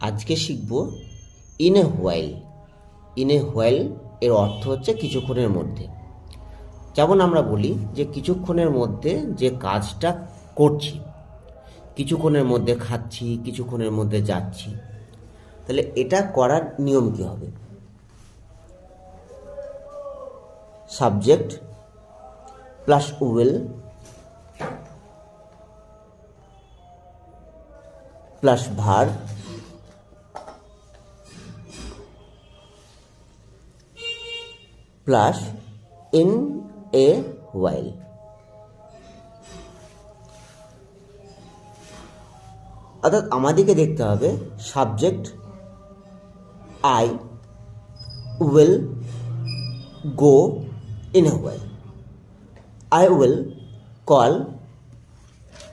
আজকে শিখব in a while. In a while এর অর্থ হচ্ছে কিছুক্ষণের মধ্যে। যেমন আমরা বলি যে কিছুক্ষণের মধ্যে যে কাজটা করছি, কিছুক্ষণের মধ্যে খাচ্ছি, কিছুক্ষণের মধ্যে যাচ্ছি, তাহলে এটা করার নিয়ম কী হবে? Subject plus will plus verb plus in a while. অর্থাৎ আমাদেরকে দেখতে হবে subject I will go in a while. I will call